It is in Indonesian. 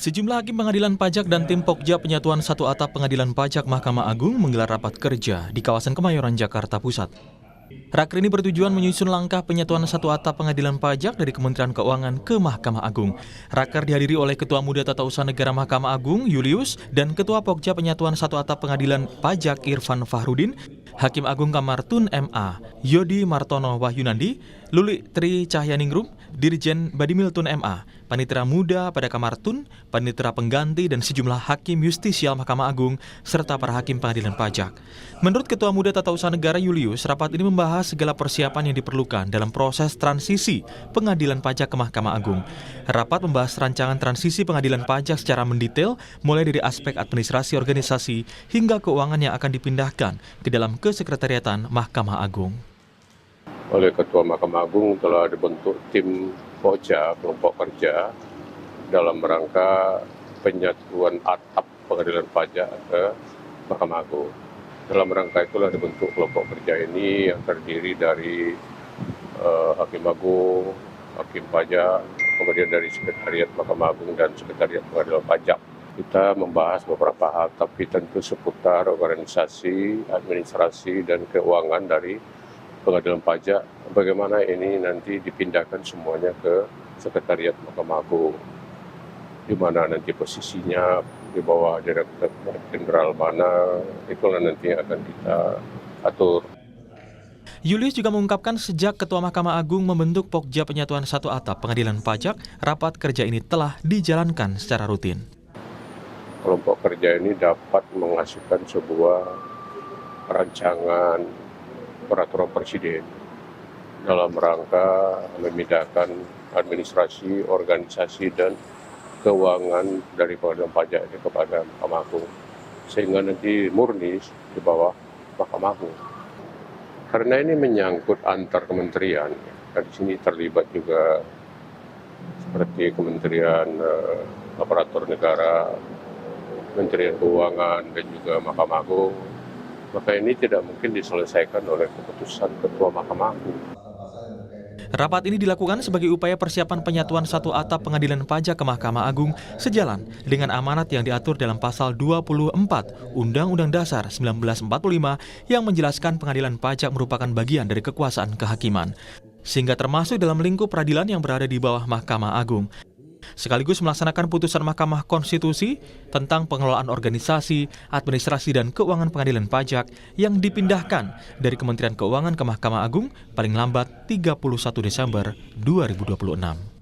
Sejumlah hakim pengadilan pajak dan tim Pokja Penyatuan Satu Atap Pengadilan Pajak Mahkamah Agung menggelar rapat kerja di kawasan Kemayoran, Jakarta Pusat. Raker ini bertujuan menyusun langkah penyatuan satu atap pengadilan pajak dari Kementerian Keuangan ke Mahkamah Agung. Raker dihadiri oleh Ketua Muda Tata Usaha Negara Mahkamah Agung, Julius, dan Ketua Pokja Penyatuan Satu Atap Pengadilan Pajak, Irfan Fahrudin, Hakim Agung Kamar Tun MA, Yodi Martono Wahyunandi, Luli Tri Cahyaningrum, Dirjen Badimil Tun MA, Panitera Muda pada Kamar Tun, Panitera Pengganti, dan sejumlah Hakim Justisial Mahkamah Agung, serta para Hakim Pengadilan Pajak. Menurut Ketua Muda Tata Usaha Negara Julius, rapat ini membahas segala persiapan yang diperlukan dalam proses transisi pengadilan pajak ke Mahkamah Agung. Rapat membahas rancangan transisi pengadilan pajak secara mendetail, mulai dari aspek administrasi organisasi hingga keuangan yang akan dipindahkan ke dalam Kesekretariatan Mahkamah Agung. Oleh Ketua Mahkamah Agung telah dibentuk tim Pokja, kelompok kerja, dalam rangka penyatuan atap pengadilan pajak ke Mahkamah Agung. Dalam rangka itulah dibentuk kelompok kerja ini yang terdiri dari Hakim Agung, Hakim Pajak, kemudian dari Sekretariat Mahkamah Agung dan Sekretariat Pengadilan Pajak. Kita membahas beberapa hal, tapi tentu seputar organisasi, administrasi, dan keuangan dari Pengadilan Pajak, bagaimana ini nanti dipindahkan semuanya ke Sekretariat Mahkamah Agung, di mana nanti posisinya di bawah Direktur Jenderal mana, itulah nanti akan kita atur. Julius juga mengungkapkan sejak Ketua Mahkamah Agung membentuk Pokja Penyatuan Satu Atap Pengadilan Pajak, rapat kerja ini telah dijalankan secara rutin. Kelompok kerja ini dapat menghasilkan sebuah rancangan peraturan Presiden dalam rangka memindahkan administrasi, organisasi, dan keuangan dari Pengadilan Pajak ini kepada Mahkamah Agung, sehingga nanti murni di bawah Mahkamah Agung. Karena ini menyangkut antar kementerian, dan di sini terlibat juga seperti Kementerian Aparatur Negara, Kementerian Keuangan, dan juga Mahkamah Agung. Maka ini tidak mungkin diselesaikan oleh keputusan Ketua Mahkamah Agung. Rapat ini dilakukan sebagai upaya persiapan penyatuan satu atap pengadilan pajak ke Mahkamah Agung sejalan dengan amanat yang diatur dalam pasal 24 Undang-Undang Dasar 1945 yang menjelaskan pengadilan pajak merupakan bagian dari kekuasaan kehakiman, sehingga termasuk dalam lingkup peradilan yang berada di bawah Mahkamah Agung. Sekaligus melaksanakan putusan Mahkamah Konstitusi tentang pengelolaan organisasi, administrasi, dan keuangan pengadilan pajak yang dipindahkan dari Kementerian Keuangan ke Mahkamah Agung paling lambat 31 Desember 2026.